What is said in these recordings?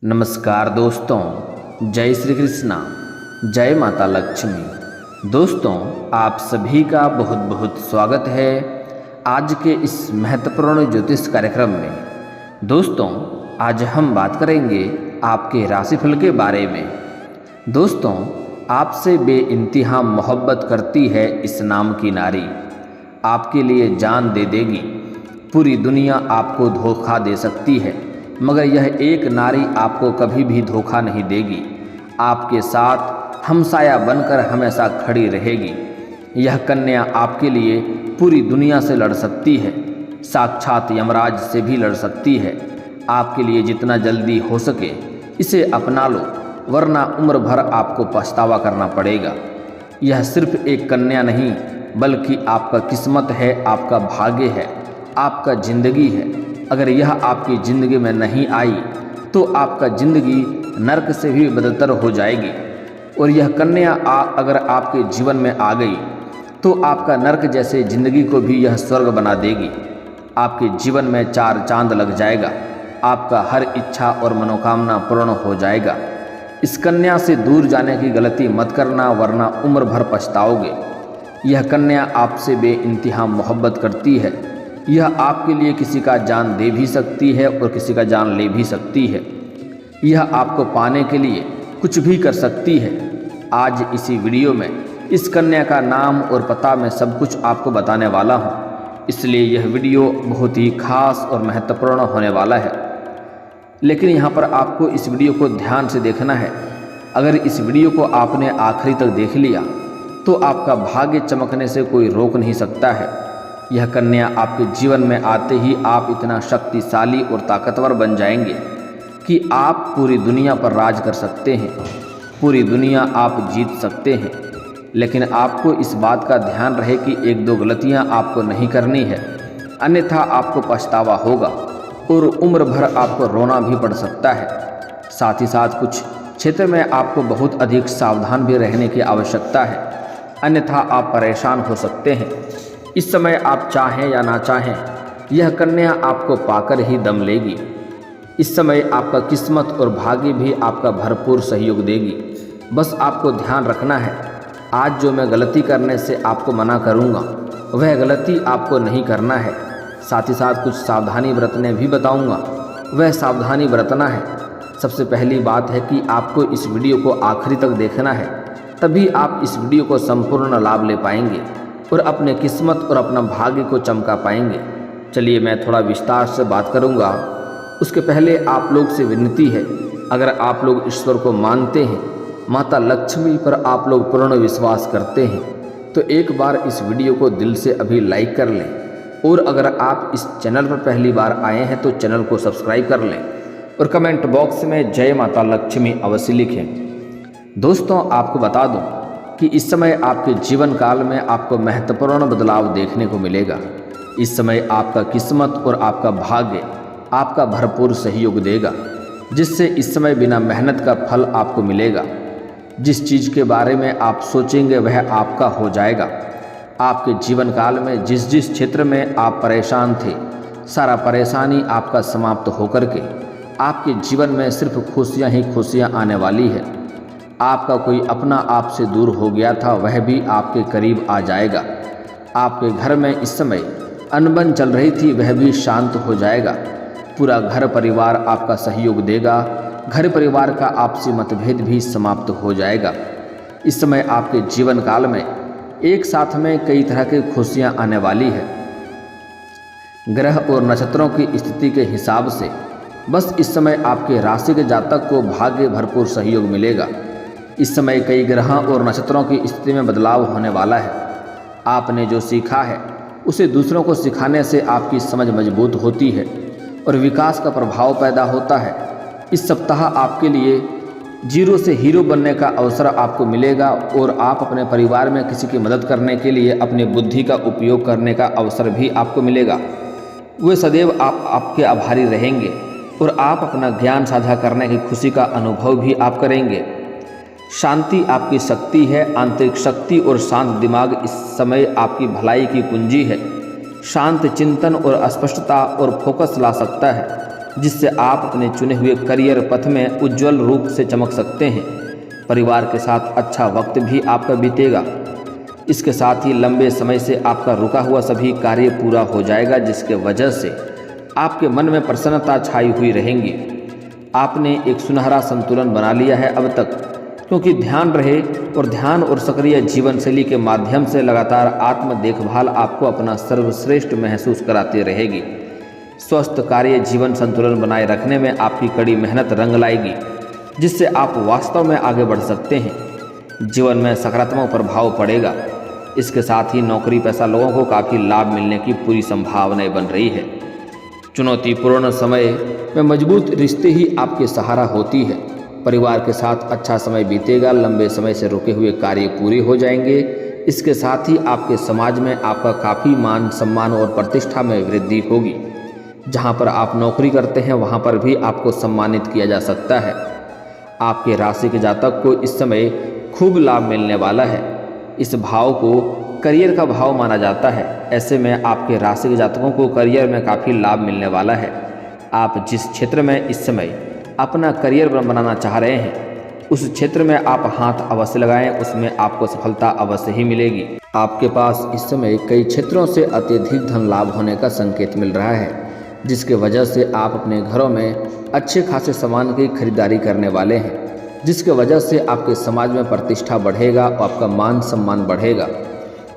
नमस्कार दोस्तों, जय श्री कृष्णा, जय माता लक्ष्मी। दोस्तों, आप सभी का बहुत बहुत स्वागत है आज के इस महत्वपूर्ण ज्योतिष कार्यक्रम में। दोस्तों, आज हम बात करेंगे आपके राशिफल के बारे में। दोस्तों, आपसे बेइंतहा मोहब्बत करती है इस नाम की नारी, आपके लिए जान दे देगी। पूरी दुनिया आपको धोखा दे सकती है, मगर यह एक नारी आपको कभी भी धोखा नहीं देगी। आपके साथ हमसाया बनकर हमेशा खड़ी रहेगी। यह कन्या आपके लिए पूरी दुनिया से लड़ सकती है, साक्षात यमराज से भी लड़ सकती है। आपके लिए जितना जल्दी हो सके इसे अपना लो, वरना उम्र भर आपको पछतावा करना पड़ेगा। यह सिर्फ एक कन्या नहीं, बल्कि आपका किस्मत है, आपका भाग्य है, आपका जिंदगी है। अगर यह आपकी ज़िंदगी में नहीं आई तो आपका ज़िंदगी नरक से भी बदतर हो जाएगी। और यह कन्या अगर आपके जीवन में आ गई तो आपका नरक जैसे ज़िंदगी को भी यह स्वर्ग बना देगी। आपके जीवन में चार चांद लग जाएगा, आपका हर इच्छा और मनोकामना पूर्ण हो जाएगा। इस कन्या से दूर जाने की गलती मत करना, वरना उम्र भर पछताओगे। यह कन्या आपसे बेइंतहा मोहब्बत करती है। यह आपके लिए किसी का जान दे भी सकती है और किसी का जान ले भी सकती है। यह आपको पाने के लिए कुछ भी कर सकती है। आज इसी वीडियो में इस कन्या का नाम और पता मैं सब कुछ आपको बताने वाला हूँ, इसलिए यह वीडियो बहुत ही खास और महत्वपूर्ण होने वाला है। लेकिन यहाँ पर आपको इस वीडियो को ध्यान से देखना है। अगर इस वीडियो को आपने आखिरी तक देख लिया तो आपका भाग्य चमकने से कोई रोक नहीं सकता है। यह कन्या आपके जीवन में आते ही आप इतना शक्तिशाली और ताकतवर बन जाएंगे कि आप पूरी दुनिया पर राज कर सकते हैं, पूरी दुनिया आप जीत सकते हैं। लेकिन आपको इस बात का ध्यान रहे कि एक दो गलतियां आपको नहीं करनी है, अन्यथा आपको पछतावा होगा और उम्र भर आपको रोना भी पड़ सकता है। साथ ही साथ कुछ क्षेत्र में आपको बहुत अधिक सावधान भी रहने की आवश्यकता है, अन्यथा आप परेशान हो सकते हैं। इस समय आप चाहें या ना चाहें, यह कन्या आपको पाकर ही दम लेगी। इस समय आपका किस्मत और भाग्य भी आपका भरपूर सहयोग देगी। बस आपको ध्यान रखना है, आज जो मैं गलती करने से आपको मना करूँगा वह गलती आपको नहीं करना है। साथ ही साथ कुछ सावधानी बरतने भी बताऊँगा, वह सावधानी बरतना है। सबसे पहली बात है कि आपको इस वीडियो को आखिरी तक देखना है, तभी आप इस वीडियो को संपूर्ण लाभ ले पाएंगे और अपने किस्मत और अपना भाग्य को चमका पाएंगे। चलिए मैं थोड़ा विस्तार से बात करूंगा। उसके पहले आप लोग से विनती है, अगर आप लोग ईश्वर को मानते हैं, माता लक्ष्मी पर आप लोग पूर्ण विश्वास करते हैं, तो एक बार इस वीडियो को दिल से अभी लाइक कर लें। और अगर आप इस चैनल पर पहली बार आए हैं तो चैनल को सब्सक्राइब कर लें और कमेंट बॉक्स में जय माता लक्ष्मी अवश्य लिखें। दोस्तों, आपको बता दूँ कि इस समय आपके जीवन काल में आपको महत्वपूर्ण बदलाव देखने को मिलेगा। इस समय आपका किस्मत और आपका भाग्य आपका भरपूर सहयोग देगा, जिससे इस समय बिना मेहनत का फल आपको मिलेगा। जिस चीज़ के बारे में आप सोचेंगे वह आपका हो जाएगा। आपके जीवन काल में जिस जिस क्षेत्र में आप परेशान थे, सारा परेशानी आपका समाप्त होकर के आपके जीवन में सिर्फ खुशियाँ ही खुशियाँ आने वाली है। आपका कोई अपना आपसे दूर हो गया था, वह भी आपके करीब आ जाएगा। आपके घर में इस समय अनबन चल रही थी, वह भी शांत हो जाएगा। पूरा घर परिवार आपका सहयोग देगा। घर परिवार का आपसी मतभेद भी समाप्त हो जाएगा। इस समय आपके जीवन काल में एक साथ में कई तरह की खुशियां आने वाली है। ग्रह और नक्षत्रों की स्थिति के हिसाब से बस इस समय आपके राशि के जातक को भाग्य भरपूर सहयोग मिलेगा। इस समय कई ग्रहों और नक्षत्रों की स्थिति में बदलाव होने वाला है। आपने जो सीखा है उसे दूसरों को सिखाने से आपकी समझ मजबूत होती है और विकास का प्रभाव पैदा होता है। इस सप्ताह आपके लिए जीरो से हीरो बनने का अवसर आपको मिलेगा और आप अपने परिवार में किसी की मदद करने के लिए अपनी बुद्धि का उपयोग करने का अवसर भी आपको मिलेगा। वे सदैव आपके आभारी रहेंगे और आप अपना ज्ञान साझा करने की खुशी का अनुभव भी आप करेंगे। शांति आपकी शक्ति है। आंतरिक शक्ति और शांत दिमाग इस समय आपकी भलाई की कुंजी है। शांत चिंतन और स्पष्टता और फोकस ला सकता है। जिससे आप अपने चुने हुए करियर पथ में उज्जवल रूप से चमक सकते हैं। परिवार के साथ अच्छा वक्त भी आपका बीतेगा। इसके साथ ही लंबे समय से आपका रुका हुआ सभी कार्य पूरा हो जाएगा, जिसके वजह से आपके मन में प्रसन्नता छाई हुई रहेंगी। आपने एक सुनहरा संतुलन बना लिया है अब तक, क्योंकि ध्यान और सक्रिय जीवन शैली के माध्यम से लगातार आत्म देखभाल आपको अपना सर्वश्रेष्ठ महसूस कराती रहेगी। स्वस्थ कार्य जीवन संतुलन बनाए रखने में आपकी कड़ी मेहनत रंग लाएगी, जिससे आप वास्तव में आगे बढ़ सकते हैं। जीवन में सकारात्मक प्रभाव पड़ेगा। इसके साथ ही नौकरी पेशा लोगों को काफ़ी लाभ मिलने की पूरी संभावनाएं बन रही है। चुनौतीपूर्ण समय में मजबूत रिश्ते ही आपके सहारा होती है। परिवार के साथ अच्छा समय बीतेगा। लंबे समय से रुके हुए कार्य पूरे हो जाएंगे। इसके साथ ही आपके समाज में आपका काफ़ी मान सम्मान और प्रतिष्ठा में वृद्धि होगी। जहां पर आप नौकरी करते हैं वहां पर भी आपको सम्मानित किया जा सकता है। आपके राशि के जातक को इस समय खूब लाभ मिलने वाला है। इस भाव को करियर का भाव माना जाता है। ऐसे में आपके राशि के जातकों को करियर में काफ़ी लाभ मिलने वाला है। आप जिस क्षेत्र में इस समय अपना करियर बनाना चाह रहे हैं, उस क्षेत्र में आप हाथ अवश्य लगाएं, उसमें आपको सफलता अवश्य ही मिलेगी। आपके पास इस समय कई क्षेत्रों से अत्यधिक धन लाभ होने का संकेत मिल रहा है, जिसके वजह से आप अपने घरों में अच्छे खासे सामान की खरीदारी करने वाले हैं, जिसके वजह से आपके समाज में प्रतिष्ठा बढ़ेगा और आपका मान सम्मान बढ़ेगा।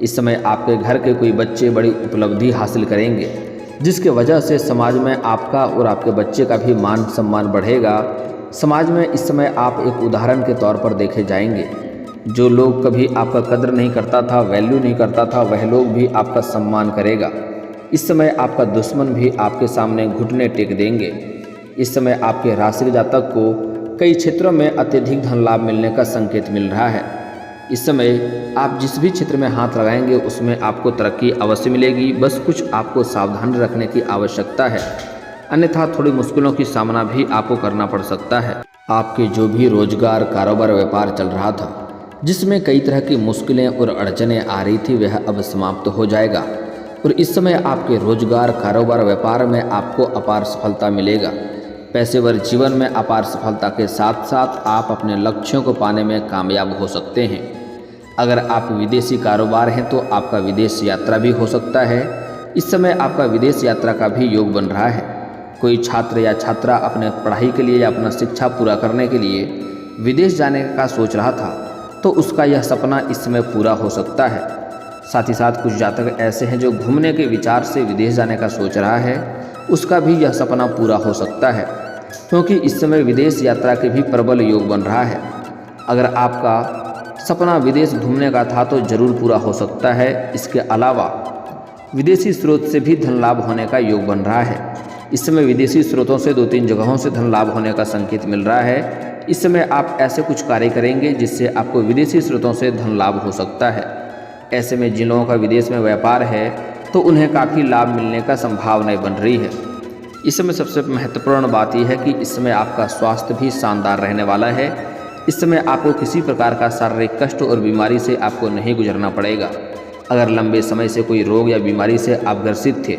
इस समय आपके घर के कोई बच्चे बड़ी उपलब्धि हासिल करेंगे, जिसके वजह से समाज में आपका और आपके बच्चे का भी मान सम्मान बढ़ेगा। समाज में इस समय आप एक उदाहरण के तौर पर देखे जाएंगे। जो लोग कभी आपका कदर नहीं करता था, वैल्यू नहीं करता था, वह लोग भी आपका सम्मान करेगा। इस समय आपका दुश्मन भी आपके सामने घुटने टेक देंगे। इस समय आपके राशि जातक को कई क्षेत्रों में अत्यधिक धन लाभ मिलने का संकेत मिल रहा है। इस समय आप जिस भी क्षेत्र में हाथ लगाएंगे उसमें आपको तरक्की अवश्य मिलेगी। बस कुछ आपको सावधान रखने की आवश्यकता है, अन्यथा थोड़ी मुश्किलों की सामना भी आपको करना पड़ सकता है। आपके जो भी रोजगार, कारोबार, व्यापार चल रहा था, जिसमें कई तरह की मुश्किलें और अड़चनें आ रही थी, वह अब समाप्त हो जाएगा और इस समय आपके रोजगार, कारोबार, व्यापार में आपको अपार सफलता मिलेगा। पेशेवर जीवन में अपार सफलता के साथ साथ आप अपने लक्ष्यों को पाने में कामयाब हो सकते हैं। अगर आप विदेशी कारोबार हैं तो आपका विदेश यात्रा भी हो सकता है। इस समय आपका विदेश यात्रा का भी योग बन रहा है। कोई छात्र या छात्रा अपने पढ़ाई के लिए या अपना शिक्षा पूरा करने के लिए विदेश जाने का सोच रहा था, तो उसका यह सपना इस समय पूरा हो सकता है। साथ ही साथ कुछ जातक ऐसे हैं जो घूमने के विचार से विदेश जाने का सोच रहा है, उसका भी यह सपना पूरा हो सकता है, क्योंकि इस समय विदेश यात्रा के भी प्रबल योग बन रहा है। अगर आपका सपना विदेश घूमने का था तो जरूर पूरा हो सकता है। इसके अलावा विदेशी स्रोत से भी धन लाभ होने का योग बन रहा है। इस समय विदेशी स्रोतों से 2-3 जगहों से धन लाभ होने का संकेत मिल रहा है। इस समय आप ऐसे कुछ कार्य करेंगे जिससे आपको विदेशी स्रोतों से धन लाभ हो सकता है। ऐसे में जिन लोगों का विदेश में व्यापार है तो उन्हें काफ़ी लाभ मिलने का संभावनाएं बन रही है। इस समय सबसे महत्वपूर्ण बात यह है कि इस समय आपका स्वास्थ्य भी शानदार रहने वाला है। इस समय आपको किसी प्रकार का शारीरिक कष्ट और बीमारी से आपको नहीं गुजरना पड़ेगा। अगर लंबे समय से कोई रोग या बीमारी से आप ग्रसित थे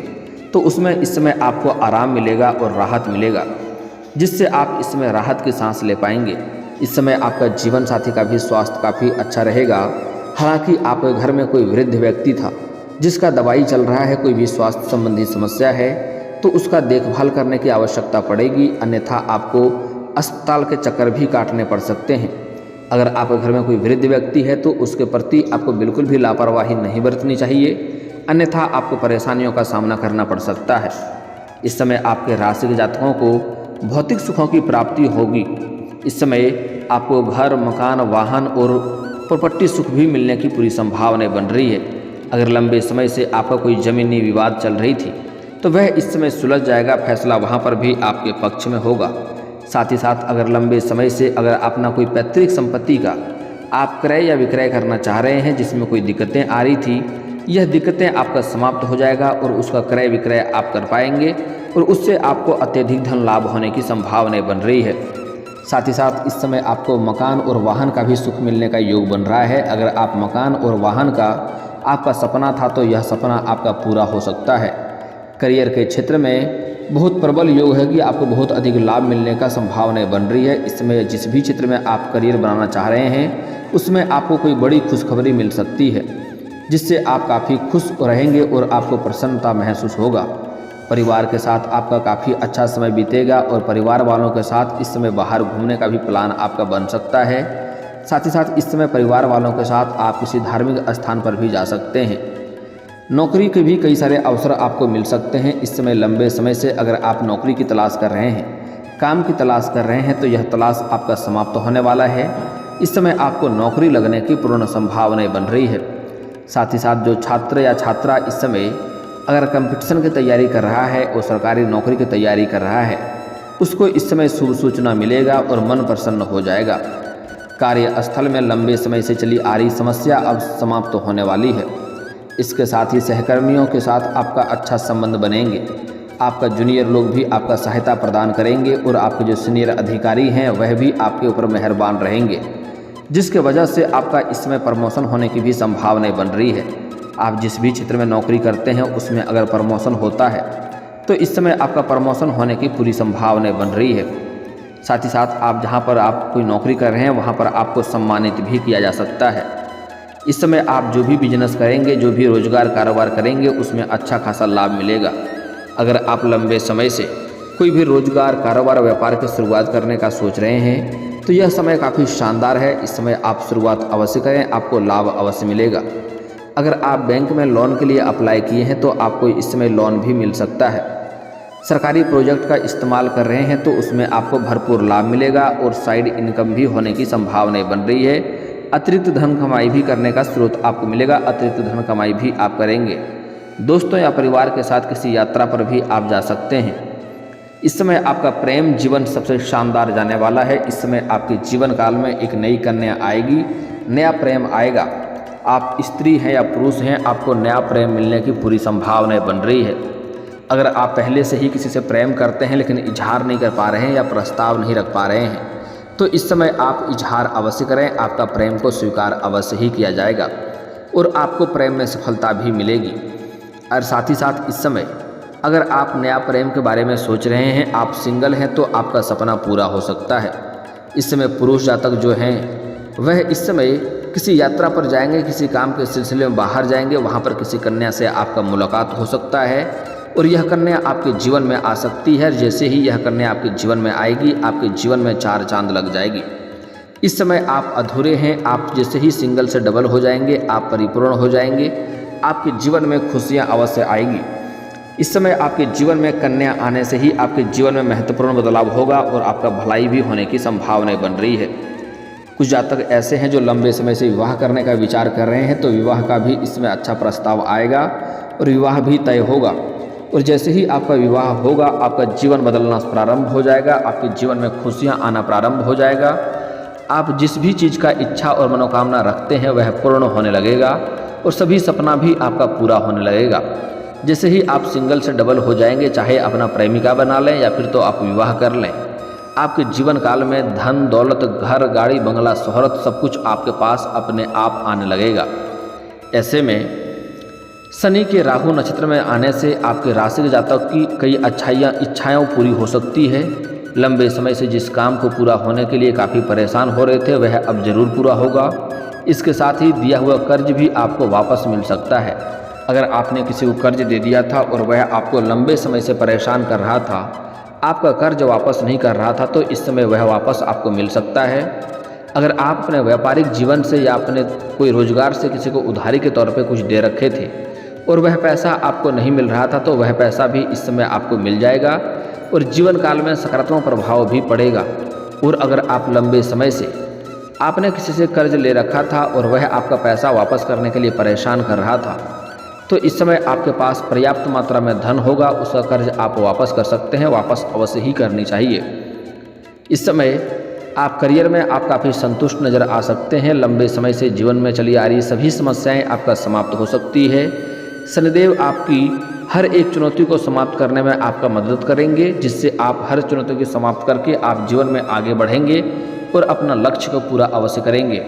तो उसमें इस समय आपको आराम मिलेगा और राहत मिलेगा, जिससे आप इस समय राहत की सांस ले पाएंगे। इस समय आपका जीवन साथी का भी स्वास्थ्य काफ़ी अच्छा रहेगा। हालांकि आपके घर में कोई वृद्ध व्यक्ति था जिसका दवाई चल रहा है, कोई भी स्वास्थ्य संबंधी समस्या है तो उसका देखभाल करने की आवश्यकता पड़ेगी, अन्यथा आपको अस्पताल के चक्कर भी काटने पड़ सकते हैं। अगर आपके घर में कोई वृद्ध व्यक्ति है तो उसके प्रति आपको बिल्कुल भी लापरवाही नहीं बरतनी चाहिए, अन्यथा आपको परेशानियों का सामना करना पड़ सकता है। इस समय आपके राशि के जातकों को भौतिक सुखों की प्राप्ति होगी। इस समय आपको घर, मकान, वाहन और प्रॉपर्टी सुख भी मिलने की पूरी संभावनाएं बन रही है। अगर लंबे समय से आपका कोई जमीनी विवाद चल रही थी तो वह इस समय सुलझ जाएगा, फैसला वहां पर भी आपके पक्ष में होगा। साथ ही साथ अगर लंबे समय से अगर अपना कोई पैतृक संपत्ति का आप क्रय या विक्रय करना चाह रहे हैं, जिसमें कोई दिक्कतें आ रही थी, यह दिक्कतें आपका समाप्त हो जाएगा और उसका क्रय विक्रय आप कर पाएंगे और उससे आपको अत्यधिक धन लाभ होने की संभावनाएं बन रही है। साथ ही साथ इस समय आपको मकान और वाहन का भी सुख मिलने का योग बन रहा है। अगर आप मकान और वाहन का आपका सपना था तो यह सपना आपका पूरा हो सकता है। करियर के क्षेत्र में बहुत प्रबल योग है कि आपको बहुत अधिक लाभ मिलने का संभावनाएं बन रही है। इस समय जिस भी क्षेत्र में आप करियर बनाना चाह रहे हैं उसमें आपको कोई बड़ी खुशखबरी मिल सकती है, जिससे आप काफ़ी खुश रहेंगे और आपको प्रसन्नता महसूस होगा। परिवार के साथ आपका काफ़ी अच्छा समय बीतेगा और परिवार वालों के साथ इस समय बाहर घूमने का भी प्लान आपका बन सकता है। साथ ही साथ इस समय परिवार वालों के साथ आप किसी धार्मिक स्थान पर भी जा सकते हैं। नौकरी के भी कई सारे अवसर आपको मिल सकते हैं। इस समय लंबे समय से अगर आप नौकरी की तलाश कर रहे हैं, काम की तलाश कर रहे हैं, तो यह तलाश आपका समाप्त होने वाला है। इस समय आपको नौकरी लगने की पूर्ण संभावनाएं बन रही है। साथ ही साथ जो छात्र या छात्रा इस समय अगर कंपटीशन की तैयारी कर रहा है और सरकारी नौकरी की तैयारी कर रहा है, उसको इस समय शुभ सूचना मिलेगा और मन प्रसन्न हो जाएगा। कार्यस्थल में लंबे समय से चली आ रही समस्या अब समाप्त होने वाली है। इसके साथ ही सहकर्मियों के साथ आपका अच्छा संबंध बनेंगे। आपका जूनियर लोग भी आपका सहायता प्रदान करेंगे और आपके जो सीनियर अधिकारी हैं वह भी आपके ऊपर मेहरबान रहेंगे, जिसके वजह से आपका इसमें प्रमोशन होने की भी संभावनाएं बन रही है। आप जिस भी क्षेत्र में नौकरी करते हैं उसमें अगर प्रमोशन होता है तो इस समय आपका प्रमोशन होने की पूरी संभावनाएं बन रही है। साथ ही साथ आप जहां पर आप कोई नौकरी कर रहे हैं वहां पर आपको सम्मानित भी किया जा सकता है। इस समय आप जो भी बिजनेस करेंगे, जो भी रोजगार कारोबार करेंगे, उसमें अच्छा खासा लाभ मिलेगा। अगर आप लंबे समय से कोई भी रोजगार कारोबार व्यापार की शुरुआत करने का सोच रहे हैं तो यह समय काफ़ी शानदार है। इस समय आप शुरुआत अवश्य करें, आपको लाभ अवश्य मिलेगा। अगर आप बैंक में लोन के लिए अप्लाई किए हैं तो आपको इस समय लोन भी मिल सकता है। सरकारी प्रोजेक्ट का इस्तेमाल कर रहे हैं तो उसमें आपको भरपूर लाभ मिलेगा और साइड इनकम भी होने की संभावनाएं बन रही है। अतिरिक्त धन कमाई भी करने का स्रोत आपको मिलेगा, अतिरिक्त धन कमाई भी आप करेंगे। दोस्तों या परिवार के साथ किसी यात्रा पर भी आप जा सकते हैं। इस समय आपका प्रेम जीवन सबसे शानदार जाने वाला है। इस समय आपके जीवन काल में एक नई कन्या आएगी, नया प्रेम आएगा। आप स्त्री हैं या पुरुष हैं, आपको नया प्रेम मिलने की पूरी संभावनाएं बन रही है। अगर आप पहले से ही किसी से प्रेम करते हैं लेकिन इजहार नहीं कर पा रहे हैं या प्रस्ताव नहीं रख पा रहे हैं तो इस समय आप इजहार अवश्य करें। आपका प्रेम को स्वीकार अवश्य ही किया जाएगा और आपको प्रेम में सफलता भी मिलेगी। और साथ ही साथ इस समय अगर आप नया प्रेम के बारे में सोच रहे हैं, आप सिंगल हैं, तो आपका सपना पूरा हो सकता है। इस समय पुरुष जातक जो हैं वह इस समय किसी यात्रा पर जाएंगे, किसी काम के सिलसिले में बाहर जाएंगे, वहाँ पर किसी कन्या से आपका मुलाकात हो सकता है और यह कन्या आपके जीवन में आ सकती है। जैसे ही यह कन्या आपके जीवन में आएगी, आपके जीवन में चार चांद लग जाएगी। इस समय आप अधूरे हैं, आप जैसे ही सिंगल से डबल हो जाएंगे, आप परिपूर्ण हो जाएंगे। आपके जीवन में खुशियाँ अवश्य आएगी। इस समय आपके जीवन में कन्या आने से ही आपके जीवन में महत्वपूर्ण बदलाव होगा और आपका भलाई भी होने की संभावनाएं बन रही है। कुछ जातक ऐसे हैं जो लंबे समय से विवाह करने का विचार कर रहे हैं, तो विवाह का भी इसमें अच्छा प्रस्ताव आएगा और विवाह भी तय होगा। और जैसे ही आपका विवाह होगा, आपका जीवन बदलना प्रारंभ हो जाएगा, आपके जीवन में खुशियां आना प्रारंभ हो जाएगा। आप जिस भी चीज़ का इच्छा और मनोकामना रखते हैं वह पूर्ण होने लगेगा और सभी सपना भी आपका पूरा होने लगेगा। जैसे ही आप सिंगल से डबल हो जाएंगे, चाहे अपना प्रेमिका बना लें या फिर तो आप विवाह कर लें, आपके जीवन काल में धन दौलत, घर गाड़ी बंगला शोहरत सब कुछ आपके पास अपने आप आने लगेगा। ऐसे में शनि के राहु नक्षत्र में आने से आपके राशि के जातक की कई इच्छाएं पूरी हो सकती है। लंबे समय से जिस काम को पूरा होने के लिए काफ़ी परेशान हो रहे थे वह अब जरूर पूरा होगा। इसके साथ ही दिया हुआ कर्ज भी आपको वापस मिल सकता है। अगर आपने किसी को कर्ज दे दिया था और वह आपको लंबे समय से परेशान कर रहा था, आपका कर्ज वापस नहीं कर रहा था, तो इस समय वह वापस आपको मिल सकता है। अगर आप अपने व्यापारिक जीवन से या अपने कोई रोजगार से किसी को उधारी के तौर पे कुछ दे रखे थे और वह पैसा आपको नहीं मिल रहा था, तो वह पैसा भी इस समय आपको मिल जाएगा और जीवन काल में सकारात्मक प्रभाव भी पड़ेगा। और अगर आप लंबे समय से आपने किसी से कर्ज ले रखा था और वह आपका पैसा वापस करने के लिए परेशान कर रहा था, तो इस समय आपके पास पर्याप्त मात्रा में धन होगा, उसका कर्ज आप वापस कर सकते हैं। वापस अवश्य ही करनी चाहिए। इस समय आप करियर में आप काफ़ी संतुष्ट नज़र आ सकते हैं। लंबे समय से जीवन में चली आ रही सभी समस्याएं आपका समाप्त हो सकती है। शनिदेव आपकी हर एक चुनौती को समाप्त करने में आपका मदद करेंगे, जिससे आप हर चुनौती को समाप्त करके आप जीवन में आगे बढ़ेंगे और अपना लक्ष्य को पूरा अवश्य करेंगे।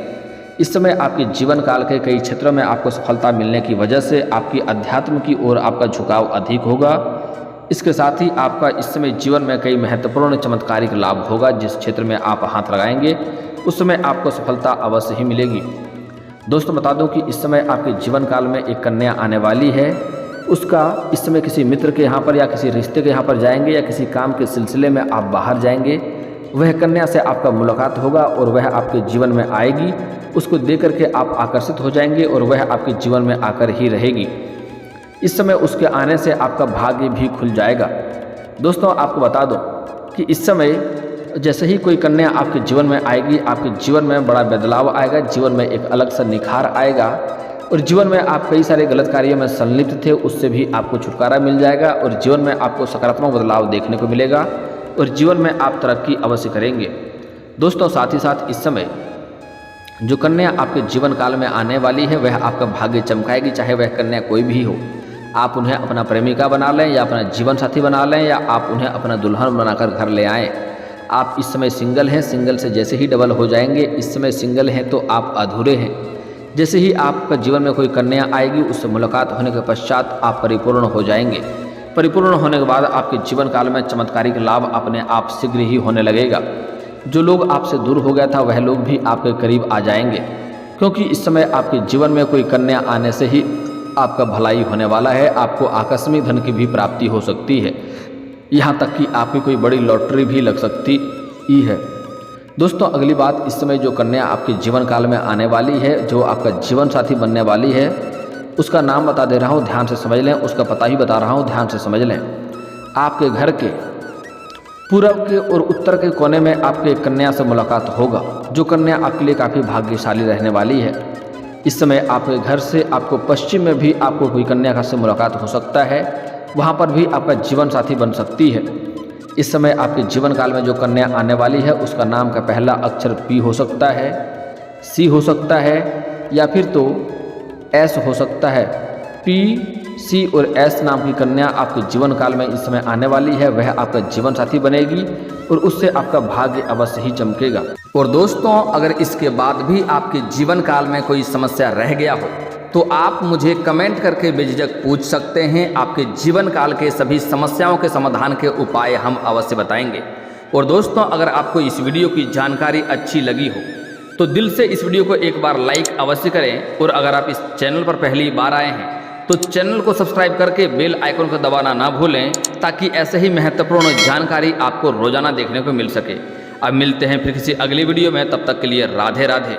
इस समय आपके जीवन काल के कई क्षेत्रों में आपको सफलता मिलने की वजह से आपकी अध्यात्म की ओर आपका झुकाव अधिक होगा। इसके साथ ही आपका इस समय जीवन में कई महत्वपूर्ण चमत्कारिक लाभ होगा। जिस क्षेत्र में आप हाथ लगाएंगे उस समय आपको सफलता अवश्य ही मिलेगी। दोस्तों बता दूं कि इस समय आपके जीवन काल में एक कन्या आने वाली है। उसका इस समय किसी मित्र के यहाँ पर या किसी रिश्ते के यहाँ पर जाएंगे या किसी काम के सिलसिले में आप बाहर जाएंगे, वह कन्या से आपका मुलाकात होगा और वह आपके जीवन में आएगी। उसको देख करके आप आकर्षित हो जाएंगे और वह आपके जीवन में आकर ही रहेगी। इस समय उसके आने से आपका भाग्य भी खुल जाएगा। दोस्तों आपको बता दो कि इस समय जैसे ही कोई कन्या आपके जीवन में आएगी, आपके जीवन में बड़ा बदलाव आएगा, जीवन में एक अलग सा निखार आएगा और जीवन में आप कई सारे गलत कार्यों में संलिप्त थे उससे भी आपको छुटकारा मिल जाएगा और जीवन में आपको सकारात्मक बदलाव देखने को मिलेगा और जीवन में आप तरक्की अवश्य करेंगे। दोस्तों साथ ही साथ इस समय जो कन्या आपके जीवन काल में आने वाली है वह आपका भाग्य चमकाएगी, चाहे वह कन्या कोई भी हो। आप उन्हें अपना प्रेमिका बना लें या अपना जीवन साथी बना लें या आप उन्हें अपना दुल्हन बनाकर घर ले आएँ। आप इस समय सिंगल हैं, सिंगल से जैसे ही डबल हो जाएंगे। इस समय सिंगल हैं तो आप अधूरे हैं। जैसे ही आपका जीवन में कोई कन्या आएगी उससे मुलाकात होने के पश्चात आप परिपूर्ण हो जाएंगे। परिपूर्ण होने के बाद आपके जीवन काल में चमत्कारिक लाभ अपने आप शीघ्र ही होने लगेगा। जो लोग आपसे दूर हो गया था वह लोग भी आपके करीब आ जाएंगे, क्योंकि इस समय आपके जीवन में कोई कन्या आने से ही आपका भलाई होने वाला है। आपको आकस्मिक धन की भी प्राप्ति हो सकती है, यहाँ तक कि आपकी कोई बड़ी लॉटरी भी लग सकती ही है। दोस्तों अगली बात, इस समय जो कन्या आपके जीवन काल में आने वाली है, जो आपका जीवन साथी बनने वाली है, उसका नाम बता दे रहा हूँ, ध्यान से समझ लें। उसका पता ही बता रहा हूँ, ध्यान से समझ लें। आपके घर के पूर्व के और उत्तर के कोने में आपके कन्या से मुलाकात होगा, जो कन्या आपके लिए काफ़ी भाग्यशाली रहने वाली है। इस समय आपके घर से आपको पश्चिम में भी आपको कोई कन्या का से मुलाकात हो सकता है, वहाँ पर भी आपका जीवन साथी बन सकती है। इस समय आपके जीवन काल में जो कन्या आने वाली है उसका नाम का पहला अक्षर पी हो सकता है, सी हो सकता है या फिर तो एस हो सकता है। पी, सी और एस नाम की कन्या आपके जीवन काल में इस समय आने वाली है। वह आपका जीवन साथी बनेगी और उससे आपका भाग्य अवश्य ही चमकेगा। और दोस्तों अगर इसके बाद भी आपके जीवन काल में कोई समस्या रह गया हो तो आप मुझे कमेंट करके बेझिझक पूछ सकते हैं। आपके जीवन काल के सभी समस्याओं के समाधान के उपाय हम अवश्य बताएंगे। और दोस्तों अगर आपको इस वीडियो की जानकारी अच्छी लगी हो तो दिल से इस वीडियो को एक बार लाइक अवश्य करें। और अगर आप इस चैनल पर पहली बार आए हैं तो चैनल को सब्सक्राइब करके बेल आइकन को दबाना ना भूलें, ताकि ऐसे ही महत्वपूर्ण जानकारी आपको रोजाना देखने को मिल सके। अब मिलते हैं फिर किसी अगली वीडियो में, तब तक के लिए राधे राधे।